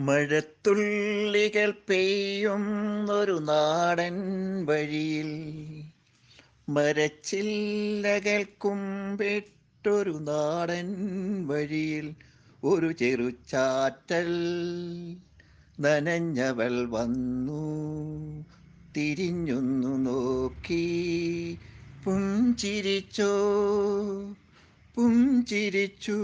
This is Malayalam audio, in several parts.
മഴത്തുള്ളികൾ പെയ്യുന്നൊരു നാടൻ വഴിയിൽ മരച്ചില്ലകൾ കുമ്പിട്ടൊരു നാടൻ വഴിയിൽ ഒരു ചെറുചാറ്റൽ നനഞ്ഞവൾ വന്നു തിരിഞ്ഞൊന്നു നോക്കി പുഞ്ചിരിച്ചോ പുഞ്ചിരിച്ചു.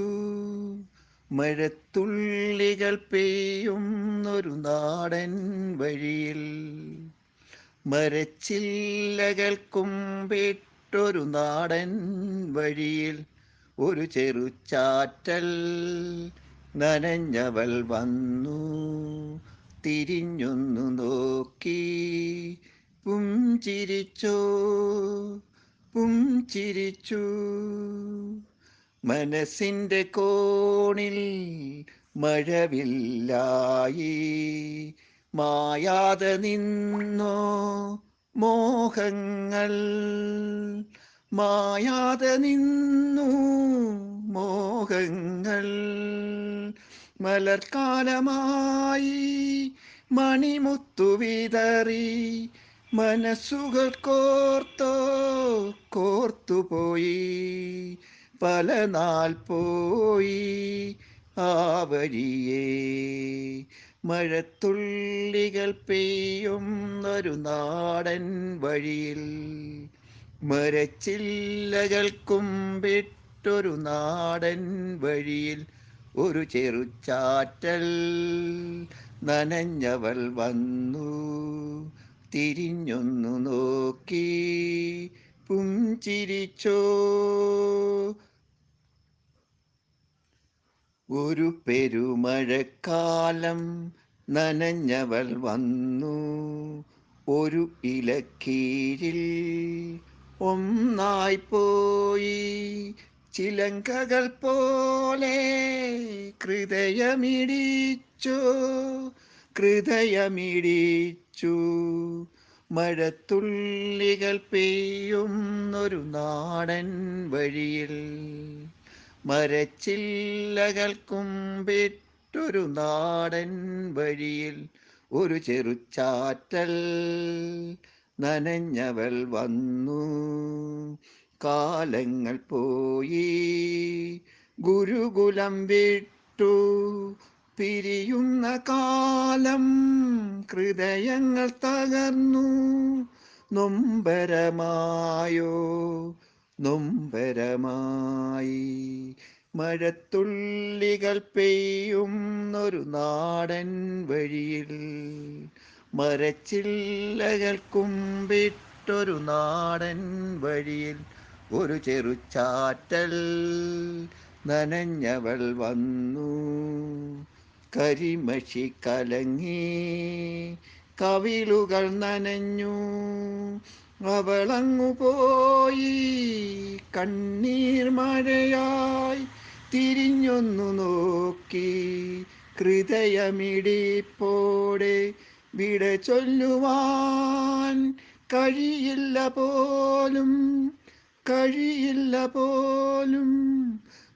മഴത്തുള്ളികൾ പെയ്യുന്നൊരു നാടൻ വഴിയിൽ മരച്ചില്ലകൾ കുമ്പിട്ടൊരു നാടൻ വഴിയിൽ ഒരു ചെറുചാറ്റൽ നനഞ്ഞവൾ വന്നു തിരിഞ്ഞൊന്നു നോക്കി പുഞ്ചിരിച്ചോ പുഞ്ചിരിച്ചു. മനസ്സിൻ്റെ കോണിൽ മഴവില്ലായി മായാതെ നിന്നോ മോഹങ്ങൾ, മായാതെ നിന്നു മോഹങ്ങൾ. മലർക്കാലമായി മണിമുത്തു വിതറി മനസ്സുകൾ കോർത്തുപോയി. പല നാൾ പോയി ആ വഴിയേ. മഴത്തുള്ളികൾ പെയ്യുന്നൊരു നാടൻ വഴിയിൽ മരച്ചില്ലകൾ കുമ്പിട്ടൊരു നാടൻ വഴിയിൽ ഒരു ചെറുചാറ്റൽ നനഞ്ഞവൾ വന്നു തിരിഞ്ഞൊന്നു നോക്കി പുഞ്ചിരിച്ചോ. ഒരു പെരുമഴക്കാലം നനഞ്ഞവൾ വന്നു ഒരു ഇലക്കീഴിൽ ഒന്നായി പോയി. ചിലങ്കകൾ പോലെ ഹൃദയമിടിച്ചു ഹൃദയമിടിച്ചു. മഴത്തുള്ളികൾ പെയ്യുന്നൊരു നാടൻ വഴിയിൽ മരച്ചില്ലകൾ കുമ്പിട്ടൊരു നാടൻ വഴിയിൽ ഒരു ചെറുചാറ്റൽ നനഞ്ഞവൾ വന്നു. കാലങ്ങൾ പോയി ഗുരുകുലം വിട്ടു പിരിയുന്ന കാലം ഹൃദയങ്ങൾ തകർന്നു നൊമ്പരമായോ നൊമ്പരമായി. മഴത്തുള്ളികൾ പെയ്യുന്നൊരു നാടൻ വഴിയിൽ മരച്ചില്ലകൾ കുമ്പിട്ടൊരു നാടൻ വഴിയിൽ ഒരു ചെറുചാറ്റൽ നനഞ്ഞവൾ വന്നു. കരിമഷി കലങ്ങി കവിളുകൾ നനഞ്ഞു. അവളങ്ങു പോയി കണ്ണീർ മഴയായി. തിരിഞ്ഞൊന്നു നോക്കി ഹൃദയമിടിപ്പോടെ വിട ചൊല്ലുവാൻ കഴിയില്ല പോലും കഴിയില്ല പോലും.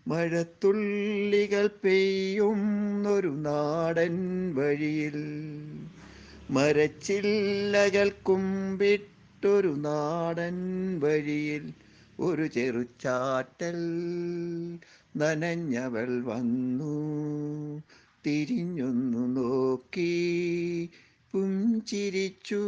മഴത്തുള്ളികൾ പെയ്യുന്നൊരു നാടൻ വഴിയിൽ മരച്ചില്ലകൾ കുമ്പിട്ടൊരു നാടൻ വഴിയിൽ ഒരു ചെറുചാറ്റൽ നനഞ്ഞവൾ വന്നു തിരിഞ്ഞൊന്നു നോക്കി പുഞ്ചിരിച്ചു.